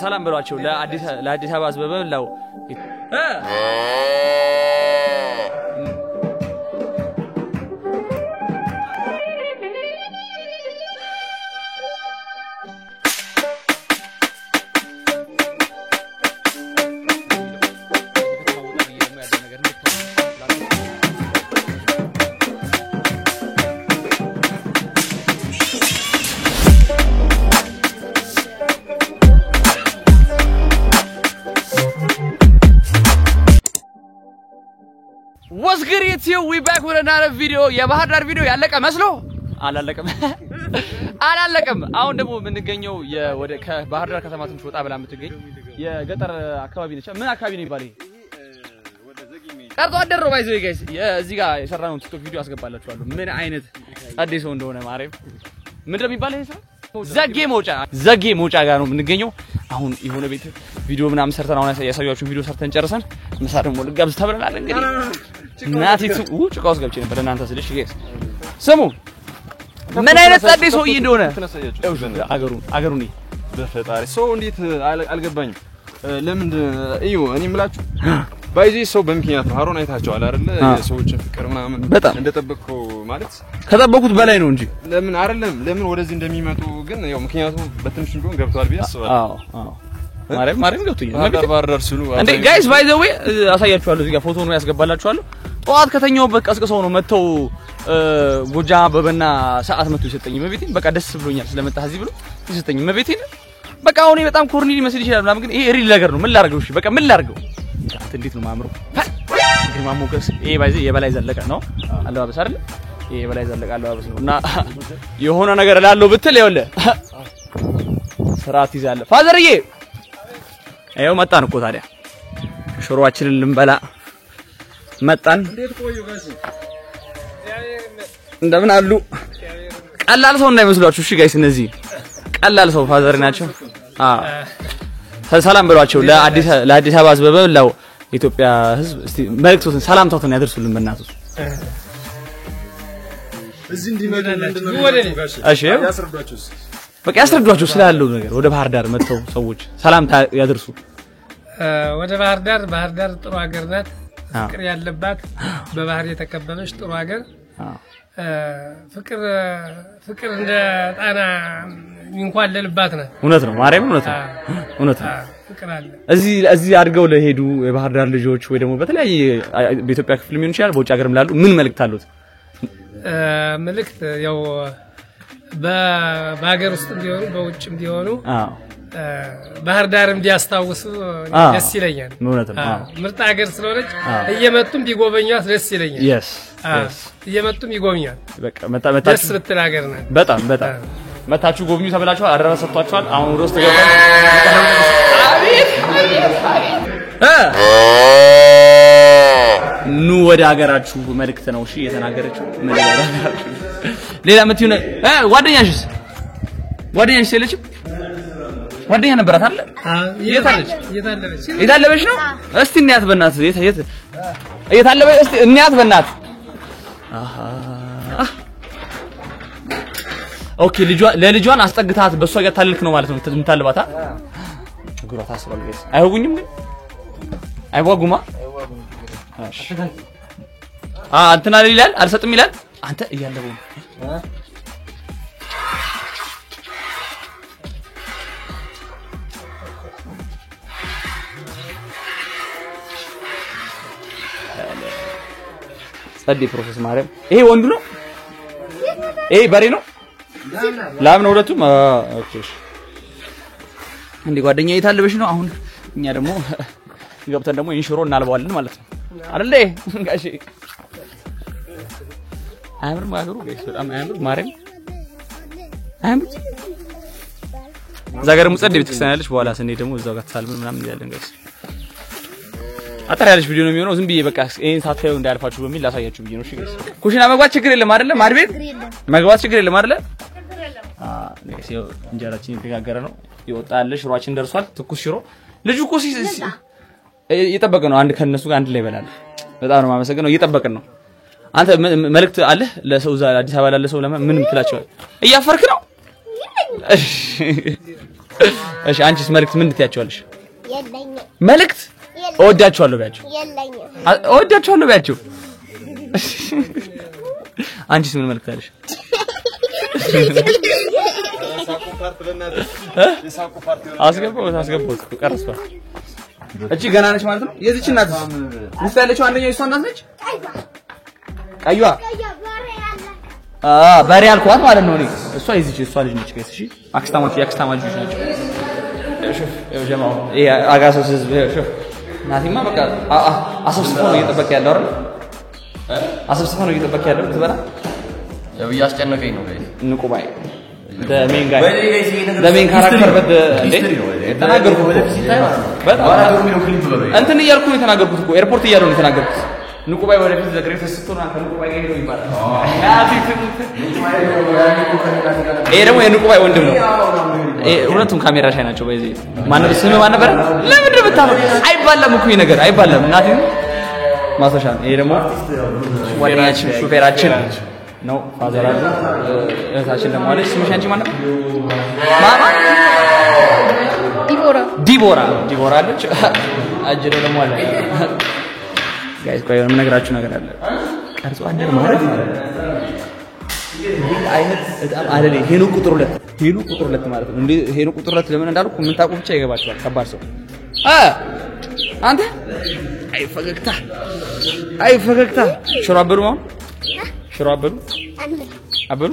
ሰላም ብሏቸው ለአዲስ አበባ ህዝብ በመላው What's good YouTube? We back with another video. የባህር ዳር ቪዲዮ ያለቀ መስሎ አላለቀም አሁን ደግሞ የምንገኘው ወደ ከባህር ዳር ከተማ ትንሽ ወጣ ብላ የምትገኝ የገጠር አካባቢ ነች ምን አካባቢ ነው ይባላል ወደ ዘጊሜ ቀርጦ አደረ ባይዘው ጋይስ እዚህ ጋር የሰራነው ቲክቶክ ቪዲዮ አስገባላችኋለሁ ምን አይነት አዲስ ሰው እንደሆነ ማርያም ምን እንደሚባለው ይሄ ዘጌ ሞጫ ጋር ነው የምንገኘው አሁን የሆነ ቤት ቪዲዮ ምናምን ሰርተን አሁን ያሳያችሁ ቪዲዮ ሰርተን ጨርሰን ምሳ ደግሞ ልጋብዝ ተብለናል እንግዲህ ናቲቱ ጭቃውስ ገብቼ ነበር እናንተ ስለሽ ጋይስ ስሙ ምን አይነት አዲስ ሰው እንደሆነ አገሩን በፈጣሪ ሰው እንዴት አልገባኝም ለምን እዩ እኔ ምላችሁ ባይዚ ሰው በምክንያት ነው አሮን አይታቸዋል አይደል የሰዎችን ፍቅር ምናምን እንደተጠበቀው ማለት ከጠበቁት በላይ ነው እንጂ ለምን አይደለም ለምን ወደዚህ እንደሚመጡ ግን ያው ምክንያቱ በትንሽ ቢሆን ገብቷል ቢያስ አዎ ማርያም ገብቶኛል ማባረር ሲሉ እንዴ ጋይስ ባይ ዘ ዌይ አሳያችኋለሁ እዚህ ጋር ፎቶ ነው ያስገባላችኋለሁ ጧት ከተኛውበት ቀስቅሰው ነው መተው ጎጃ በበና ሰዓት መጥቶ ይሰጠኝ መቤቴን በቃ ደስ ብሎኛል ስለመጣ እዚህ ብሎ ይሰጠኝ መቤቴን በቃ አሁን በጣም ኮርኒ ሊመስል ይችላል ምናምን ግን ይሄ ሪል ነገር ነው ምን ላርገው እሺ በቃ ምን ላርገው እንዴት ነው ማምሩ ግርማ ሞገስ ይሄ ባይዘ የበላይ ዘለቀ ነው አለባበስ አይደል ይሄ የበላይ ዘለቀ አለባበስ ነውና የሆነ ነገር ላለው ብትል ይወለ ስራት ይዛለ ፋዘርዬ አይው መጣን እኮ ታዲያ ሽሮአችንን ልንበላ መጣን እንዴት ቆዩ ጋይስ እንደምን አሉ ቀላል ሰው እንዳይመስሏችሁ እሺ ጋይስ እነዚህ ቀላል ሰው ፋዘር ናቸው ሰላም ብሏቸው ለአዲስ አበባ ህዝብ በመላው ኢትዮጵያ ህዝብ እስቲ መልእክቶትን ሰላምታውን ያደርሱልን በእናትህ እዚህ እንዲመጣላችሁ ወደኔ እሺ ያስረዷችሁ በቃ ያስረዷችሁ ስላለው ነገር ወደ ባህር ዳር መጥተው ሰዎች ሰላምታ ያደርሱ ወደ ባህር ዳር ጥሩ ሀገር ናት ፍቅር ያለባት በባህር የተከበበች ጥሩ ሀገር ፍቅር እንደ ጣና እንኳን ለልባት ናት እውነት ነው ማርያም እውነት ነው ፍቅር አለ እዚህ አድርገው ለሄዱ የባህር ዳር ልጆች ወይ ደግሞ በተለያየ በኢትዮጵያ ክፍል ምን ይችላል በውጭ ሀገርም ላሉ ምን መልእክት አሉት መልእክት ያው በሀገር ውስጥ እንዲሆኑ በውጭም እንዲሆኑ ባህር ዳርም ዲያስታውሱ ደስ ይለኛል እውነት ነው ምርጥ ሀገር ስለሆነች እየመጡም ቢጎበኙት ደስ ይለኛል yes እየመጡም ይጎበኛል በቃ መጣ ደስ ብትል ሀገር ናት በጣም መታችሁ ጎብኙ ተብላችኋል አደራ ሰጥቷችኋል አሁን ሮስት ገባን ኑ ወደ ሀገራችሁ መልእክት ነው እሺ የተናገረችው ምን ያደርጋችሁ ሌላ ምትዩነ ጓደኛሽስ የለችም ጓደኛ ነበራት አይደል የታለበች ነው እስቲ እንያት በእናት የታለበች እስቲ እንያት በእናት ኦኬ ለልጇን አስጠግታት በሷ ጋር ታልልክ ነው ማለት ነው እንታልባታ ግራ ታስባል ጋይስ አይወጉኝም ግን አይወጉማ አንተና ይላል አልሰጥም ይላል አንተ እያለበው ጸዲ ፕሮሰስ ማረም ይሄ ወንዱ ነው ይሄ በሬ ነው ላም ነው ሁለቱም ኦኬ እንዴ ጓደኛ የታለበሽ ነው አሁን እኛ ደግሞ ገብተን ደግሞ ኢንሹሮ እናልባዋለን ማለት ነው አይደል ጋሺ አምር ማገሩ ጋይስ በጣም አምር ማረም አምር ዛገር ሙጸድ ቤተክርስቲያን ያለች በኋላ ስንሄ ደግሞ እዛው ጋር ተሳልመን ምናምን ያለን ጋይስ አጠር ያለች ቪዲዮ ነው የሚሆነው ዝም ብዬ በቃ ይሄን ሳታዩ እንዳያልፋችሁ በሚል ላሳያችሁ ብዬ ነው እሺ ጋይስ ኩሽና መግባት ችግር የለም አይደለ ማድቤት መግባት ችግር የለም አይደለ ጋይስ እንጀራችን የተጋገረ ነው ይወጣል ሽሮአችን ደርሷል ትኩስ ሽሮ ልጅ እኮ እየጠበቀ ነው አንድ ከነሱ ጋር አንድ ላይ ይበላል በጣም ነው ማመሰግነው እየጠበቀን ነው አንተ መልእክት አለ ለሰው አዲስ አበባ ላለ ሰው ለምን ትላቸው እያፈርክ ነው እሺ አንቺስ መልእክት ምን ትያቸዋለሽ? የለኝም መልእክት እወዳቸዋለሁ ቢያቸው የለኝም እወዳቸዋለሁ ቢያቸው አንቺስ ምን መልእክት አለሽ? አስገባሁት ቀረስኳት እቺ ገና ነች ማለት ነው የዚች እናት ውስጥ ያለችው አንደኛው እሷ እናት ነች ቀይዋ በሬ አልኳት ማለት ነው እሷ የዚች እሷ ልጅ ነች ከዚህ እሺ አክስታሞች ያክስታማጆች ናቸው شوف يا جماعه ايه አጋሰስ شوف ናቲማ በቃ አሰብስፎ ነው እየጠበቀ ያለው አይደል አሰብስፎ ነው እየጠበቀ ያለው ትበላ ያው ያስጨነቀኝ ነው ጋይስ ንቁ ባይ the main character but ተናገርኩ በጣም እንትን እያልኩ ነው የተናገርኩት እኮ ኤርፖርት እያለሁ ነው የተናገርኩት ንቁ ባይ ወደፊት ዘግሬት ተስቶና ከንቁ ባይ ጋር ሄዶ ይባላል ይሄ ደግሞ የንቁ ባይ ወንድም ነው ሁለቱም ካሜራ ሻይ ናቸው በዚህ ማን ስም ማን ነበር ለምን እንደምታመ አይባለም እኮ ይሄ ነገር አይባለም እናቴ ማሰሻ ይሄ ደግሞ ወዲያችን ሹፌራችን ነው ፋዘራሉ እህታችን ደግሞ አለች ስምሽ አንቺ ማን ነበር ማማ ዲቦራ አለች አጅሮ ደግሞ አለ ጋይስ ቆይ ምን ነግራችሁ ነገር አለ ቀርጾ አንደር ማለት አይነት በጣም አይደለ ሄኖ ቁጥር 2 ማለት ነው እንዴ ሄኖ ቁጥር 2 ለምን እንዳልኩ ምን ታውቁ ብቻ ይገባችኋል ከባድ ሰው አንተ አይ ፈገግታ ሽሮ አበሉ አበሉ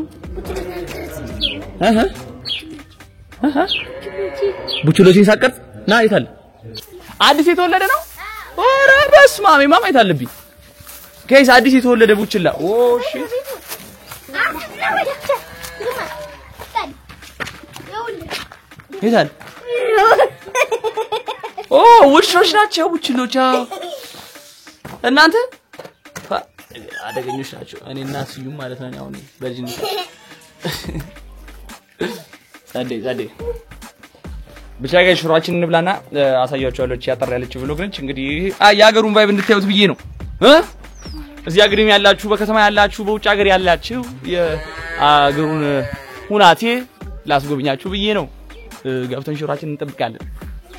ቡችሎችን ሳቀርጽ ና አይታል አዲስ የተወለደ ነው ኦራ በስማሚ ማማ አይታልብኝ ከይስ አዲስ የተወለደ ቡችላ ኦ ሺት ይታል ኦ ውሾች ናቸው ቡችሎቻ እናንተ አደገኞች ናቸው እኔና ስዩም ማለት ነው አሁን በዚህ ነው ታዴ ብቻ ጋር ሽሮአችን እንብላና አሳያችኋለሁ እቺ ያጠር ያለች ብሎግ ነች እንግዲህ ያገሩን ቫይብ እንድታዩት ብዬ ነው እዚህ ሀገርም ያላችሁ በከተማ ያላችሁ በውጭ ሀገር ያላችሁ የአገሩን ሁናቴ ላስጎብኛችሁ ብዬ ነው ገብተን ሽሮአችን እንጠብቃለን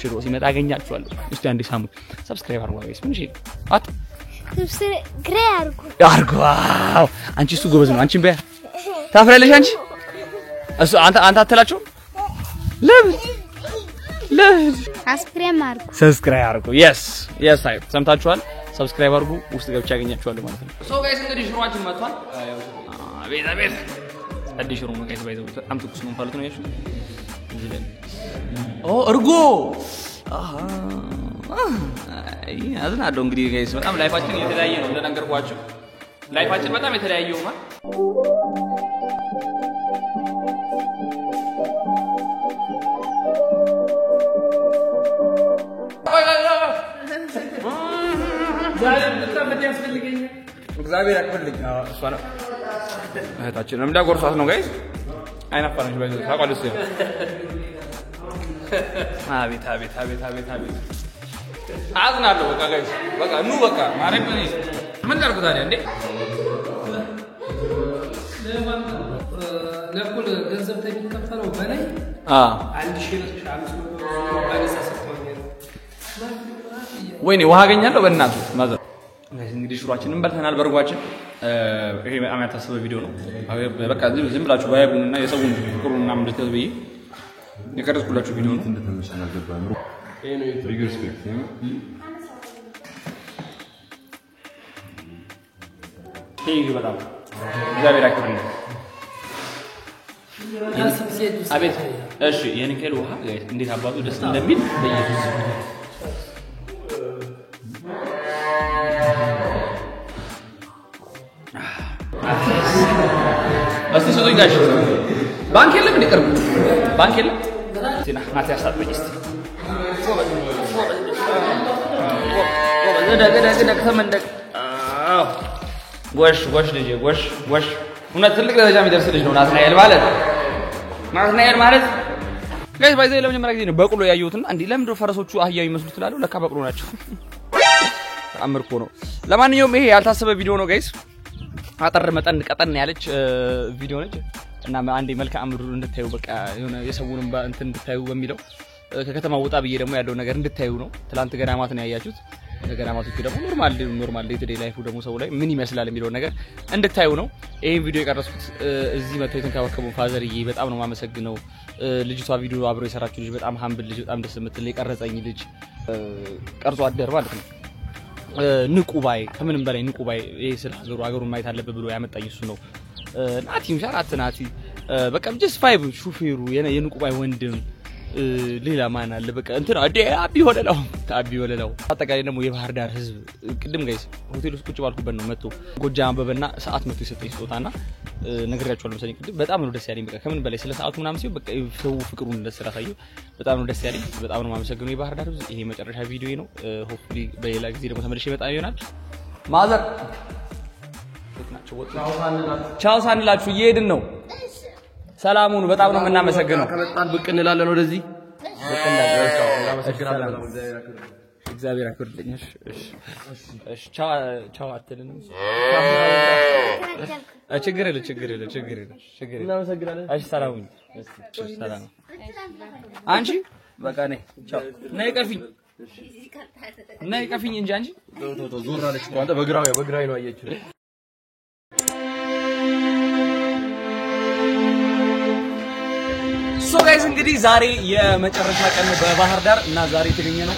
ሽሮ ሲመጣ አገኛችኋለሁ እስቲ አንዴ ሳሙ ሰብስክራይብ አድርጉ ጋይስ ምን እሺ ሰብስክራይብ አድርጉ አንቺ እሱ ጎበዝ ነው አንቺም በያ ታፍራለሽ አንቺ እሱ አንተ አትላችሁ ለምን ሰብስክራይብ አድርጉ yes አይ ሰምታችኋል ሰብስክራይብ አድርጉ ውስጥ ገብቻ ያገኛችኋለሁ ማለት ነው ሶ ጋይስ እንግዲህ ሽሮአችን መጥቷል አቤት አዲስ ሽሮ ነው ጋይስ ባይዘው በጣም ትኩስ ነው ማለት ነው ያሹ እርጎ አዝናለሁ እንግዲህ ጋይስ በጣም ላይፋችን የተለያየ ነው እንደነገርኳችሁ ላይፋችን በጣም የተለያየ ነው እግዚአብሔር ያክብልኝ እሷ ነው እህታችን ለምን ዳጎርሳት ነው ጋይስ አይናፋረሽ ባይዘው ታቋልስ አቤት አዝናለሁ በቃ ጋይስ በቃ ኑ በቃ ማረም ምን ታርጉ ታዲያ እንዴ ለኩል ገንዘብ ተሚከፈለው በላይ 1500 ወይኔ ውሃ አገኛለሁ በእናትህ ማዘር ጋይስ እንግዲህ ሽሮአችንን በልተናል በርጓችን ይሄ በጣም ያታሰበ ቪዲዮ ነው በቃ ዝም ብላችሁ ባይቡንና የሰውን ፍቅሩንና ምንድነው በይ የቀረጽኩላችሁ ቪዲዮ ነው እንደተመሰና ገባን ይሄ ነው ቢግ ሪስፔክት ይሄ በጣም እግዚአብሔር ያክብርልኝ አቤት እሺ የኒኬል ውሃ እንዴት አባቱ ደስ እንደሚል በኢየሱስ እስቲ ሰው ይጋሽ ባንክ የለም እንዲቀርብ ባንክ የለም ሲና ማት ያሳጥበኝ እስቲ ገዳ ከመንደቅ ጎሽ ልጅ ጎሽ እና ትልቅ ደረጃ የሚደርስ ልጅ ነው ናትናኤል ማለት ጋይስ ባይዘይ ለመጀመሪያ ጊዜ ነው በቅሎ ያዩትና እንዴ ለምን ፈረሶቹ አህያው ይመስሉት ትላለሁ ለካ በቅሎ ናቸው አምርኮ ነው ለማንኛውም ይሄ ያልታሰበ ቪዲዮ ነው ጋይስ አጠር መጠን ቀጠን ያለች ቪዲዮ ነች እና አንዴ መልካም ምድሩን እንድታዩ በቃ የሆነ የሰውንም እንትን እንድታዩ በሚለው ከከተማ ወጣ ብዬ ደግሞ ያለው ነገር እንድታዩ ነው ትላንት ገዳማት ነው ያያችሁት ገዳማቶቹ ደግሞ ኖርማል ዴይ ቱ ዴይ ላይፉ ደግሞ ሰው ላይ ምን ይመስላል የሚለው ነገር እንድታዩ ነው ይሄን ቪዲዮ የቀረጽኩት እዚህ መጥተው የተንከባከቡ ፋዘርዬ በጣም ነው ማመሰግነው ልጅቷ ቪዲዮ አብሮ የሰራችሁ ልጅ በጣም ሃምብል ልጅ በጣም ደስ የምትል የቀረጸኝ ልጅ ቀርጾ አደር ማለት ነው ንቁባይ ከምንም በላይ ንቁባይ ይሄ ስለ ሀገሩን ማየት አለበት ብሎ ያመጣኝ እሱ ነው ናቲም ሻራት ናቲ በቃ just 5 ሹፌሩ የንቁባይ ወንድም ሌላ ማን አለ በቃ እንትና አቢ ወለላው አጠቃላይ ደግሞ የባህር ዳር ህዝብ ቅድም ጋይስ ሆቴል ውስጥ ቁጭ ባልኩበት ነው መጥቶ ጎጃም አበበና ሰዓት መጥቶ የሰጠኝ ስጦታና ነግሬያችኋለሁ መሰለኝ ቅድም በጣም ነው ደስ ያለኝ በቃ ከምን በላይ ስለ ሰዓቱ ምናምን ሲሆን በቃ ሰው ፍቅሩን እንደሰራታዩ በጣም ነው ደስ ያለኝ በጣም ነው ማመሰግነው የባህር ዳር ህዝብ ይሄ መጨረሻ ቪዲዮ ነው ሆፕፉሊ በሌላ ጊዜ ደግሞ ተመልሼ በጣም ይሆናል ማዘር ቻው ሳንላችሁ እየሄድን ነው ሰላሙን በጣም ነው እናመሰግነው ከመጣን ብቅ እንላለን ወደዚህ ብቅ እንላለን እናመሰግናለን እግዚአብሔር ያክብርልኝ እሺ ቻው አትልንም ችግር የለ እናመሰግናለን እሺ ሰላሙን ሰላም አንቺ በቃ ነይ ቻው ነይ ቀፊኝ እንጂ አንቺ ዞር አለች እኮ አንተ በግራው ነው አየችው ሶ ጋይስ እንግዲህ ዛሬ የመጨረሻ ቀን በባህር ዳር እና ዛሬ የተገኘነው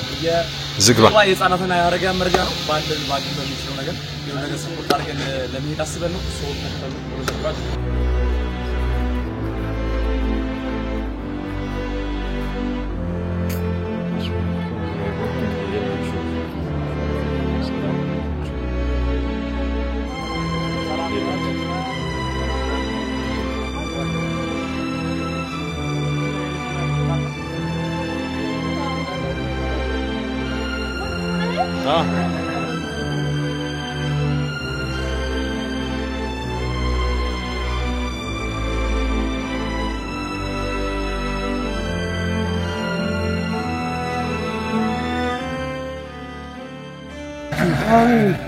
ዝግባ የህፃናትና የአረጋውያን መርጃ ነው ባለን በሚችለው ነገር የሆነ ነገር ሰፖርት አድርገን ለመሄድ አስበን ነው ሶ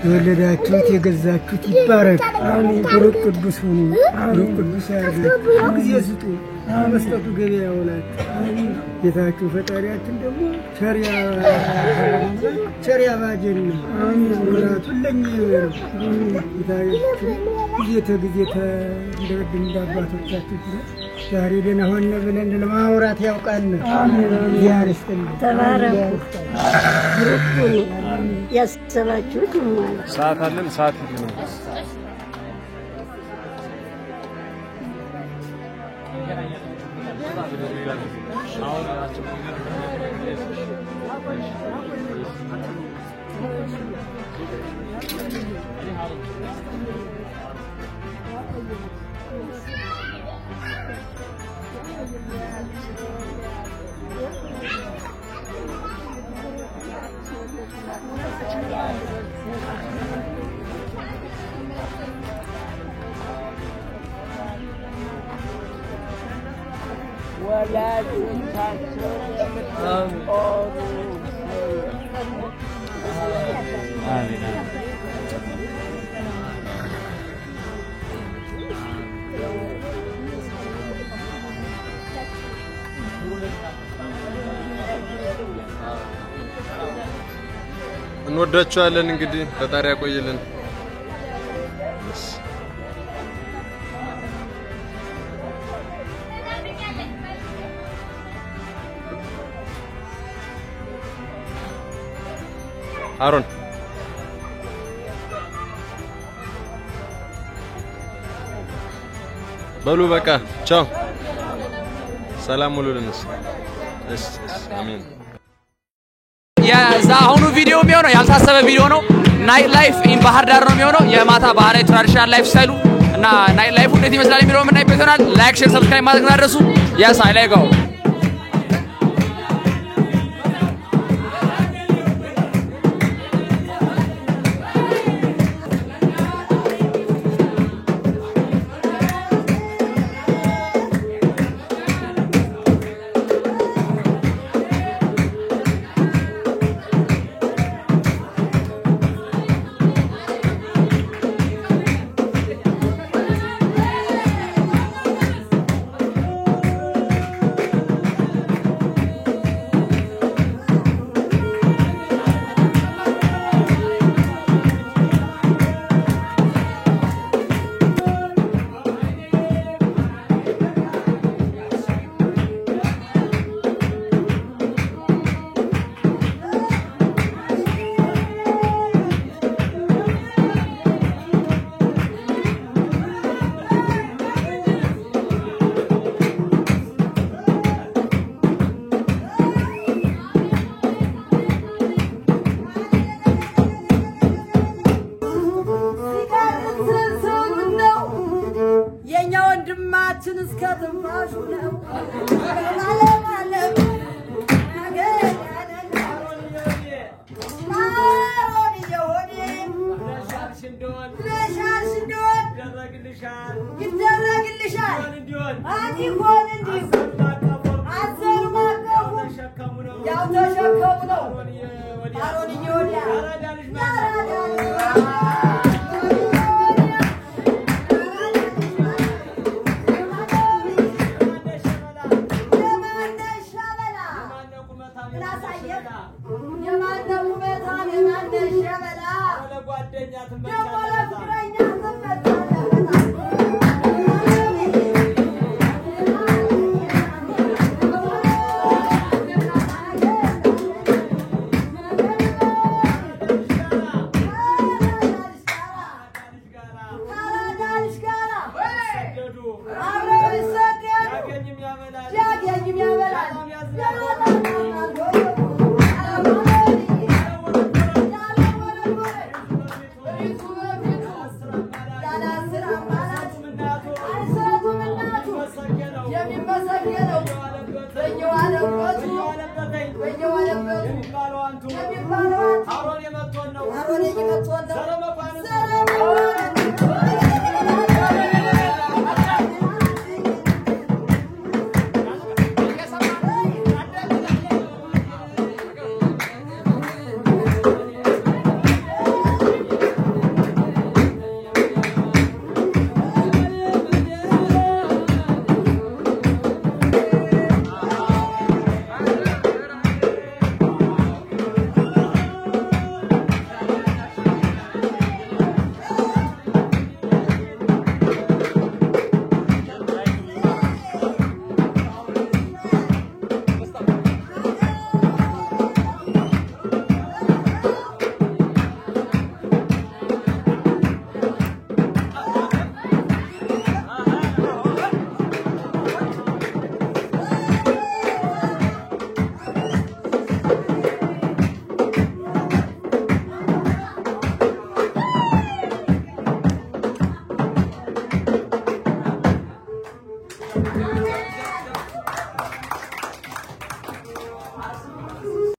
የወለዳችሁት የገዛችሁት ይባረክ አሜን ብሩክ ቅዱስ ሁኑ ብሩክ ቅዱስ ያድርግ ጊዜ ስጡ መስጠቱ ገበያ ይሆናል አሜን ጌታችሁ ፈጣሪያችን ደግሞ ቸሪያ ባጀን አሜን ሁለኛ ይወር ጌታችን ጊዜ እንደወድም እንዳባቶቻችሁ ዛሬ ደህና ሆነ ብለን ለማውራት ያውቃል አሜን ያርስልን ተባረኩ ያሰባችሁት ማለት ሰዓት አለን ሰዓት ይሁን እንወዳችኋለን እንግዲህ ፈጣሪ ያቆይልን አሮን በሉ በቃ ቻው ሰላም ሁሉልንስ አሜን የዛሁኑ ቪዲዮ የሚሆነው ያልታሰበ ቪዲዮ ነው ናይት ላይፍ ኢን ባህር ዳር ነው የሚሆነው የማታ ባህላዊ ትራዲሽናል ላይፍ ስታይሉ እና ናይት ላይፉ እንዴት ይመስላል የሚለው ምን አይበት ይሆናል ላይክ ሼር ሰብስክራይብ ማድረግ እንዳትረሱ yes I like go Aron